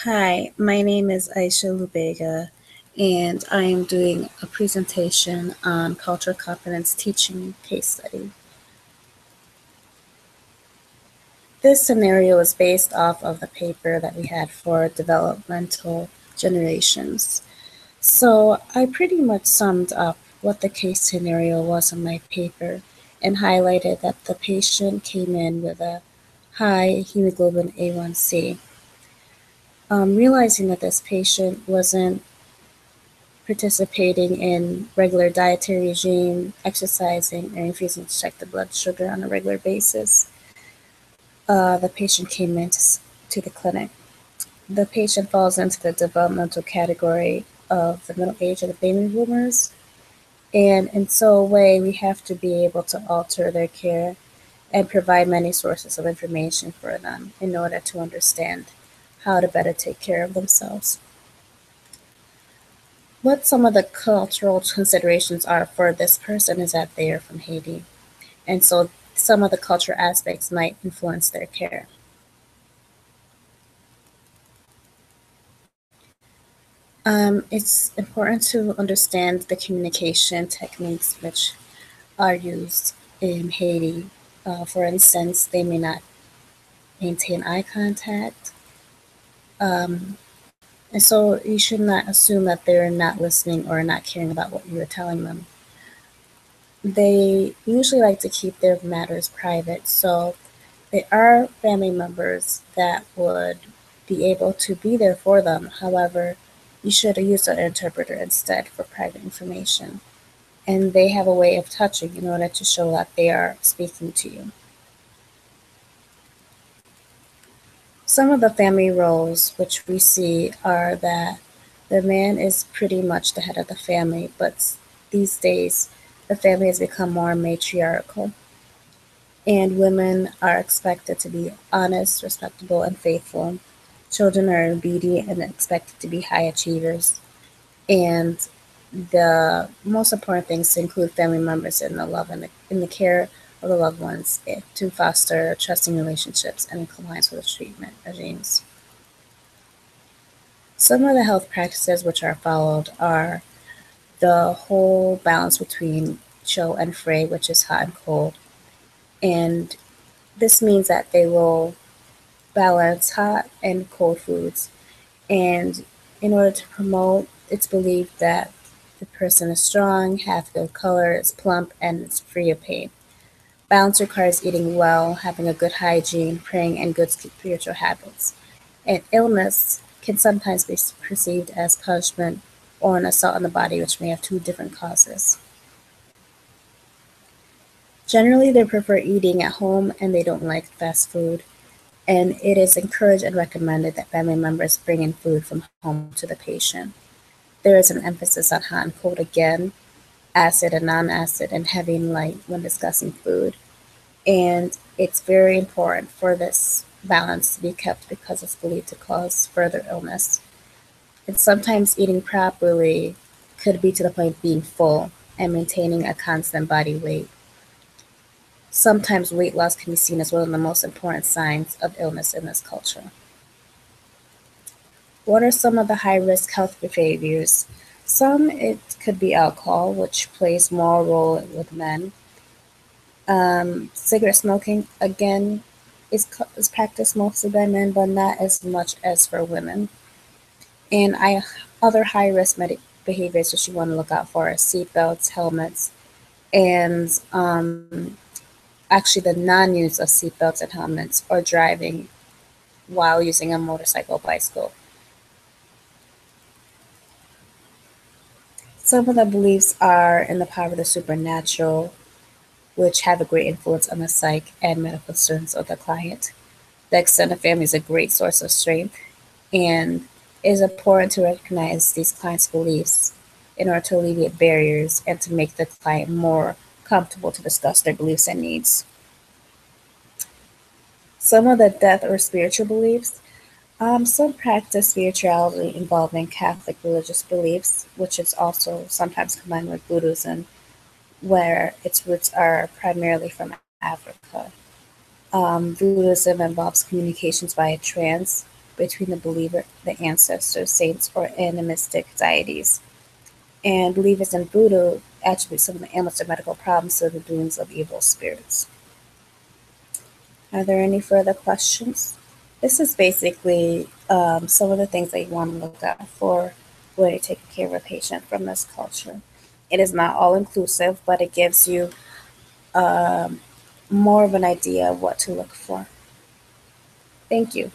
Hi, my name is Aisha Lubega, and I am doing a presentation on cultural competence teaching case study. This scenario is based off of the paper that we had for developmental generations. So I pretty much summed up what the case scenario was in my paper and highlighted that the patient came in with a high hemoglobin A1C. Realizing that this patient wasn't participating in regular dietary regime, exercising, or refusing to check the blood sugar on a regular basis, the patient came into the clinic. The patient falls into the developmental category of the middle age of the baby boomers, and in so a way, we have to be able to alter their care and provide many sources of information for them in order to understand how to better take care of themselves. What some of the cultural considerations are for this person is that they are from Haiti, and so some of the cultural aspects might influence their care. It's important to understand the communication techniques which are used in Haiti. For instance, they may not maintain eye contact, um, and so you should not assume that they're not listening or not caring about what you are telling them. They usually like to keep their matters private, so there are family members that would be able to be there for them. However, you should use an interpreter instead for private information. And they have a way of touching in order to show that they are speaking to you. Some of the family roles which we see are that the man is pretty much the head of the family, but these days the family has become more matriarchal. And women are expected to be honest, respectable, and faithful. Children are obedient and expected to be high achievers. And the most important things to include family members in the love and in the care of the loved ones to foster trusting relationships and compliance with treatment regimes. Some of the health practices which are followed are the whole balance between chill and fray, which is hot and cold. And this means that they will balance hot and cold foods. And in order to promote, it's believed that the person is strong, have good color, is plump, and is free of pain. Balance requires eating well, having a good hygiene, praying, and good spiritual habits. And illness can sometimes be perceived as punishment or an assault on the body, which may have two different causes. Generally, they prefer eating at home and they don't like fast food. And it is encouraged and recommended that family members bring in food from home to the patient. There is an emphasis on hot and cold again, acid and non-acid, and heavy and light when discussing food. And it's very important for this balance to be kept because it's believed to cause further illness. And sometimes eating properly could be to the point of being full and maintaining a constant body weight. Sometimes weight loss can be seen as one of the most important signs of illness in this culture. What are some of the high-risk health behaviors? Some, it could be alcohol, which plays more role with men. Cigarette smoking, again, is practiced mostly by men, but not as much as for women. And other high-risk behaviors that you want to look out for are seatbelts, helmets, and actually the non-use of seatbelts and helmets or driving while using a motorcycle or bicycle. Some of the beliefs are in the power of the supernatural, which have a great influence on the psyche and medical concerns of the client. The extended family is a great source of strength, and it is important to recognize these clients' beliefs in order to alleviate barriers and to make the client more comfortable to discuss their beliefs and needs. Some of the death or spiritual beliefs. Some practice spirituality involving Catholic religious beliefs, which is also sometimes combined with Buddhism, where its roots are primarily from Africa. Buddhism involves communications via trance, between the believer, the ancestors, saints, or animistic deities. And believers in voodoo attribute some of the ailments or medical problems to the doings of evil spirits. Are there any further questions? This is basically some of the things that you want to look out for when you're taking care of a patient from this culture. It is not all inclusive, but it gives you more of an idea of what to look for. Thank you.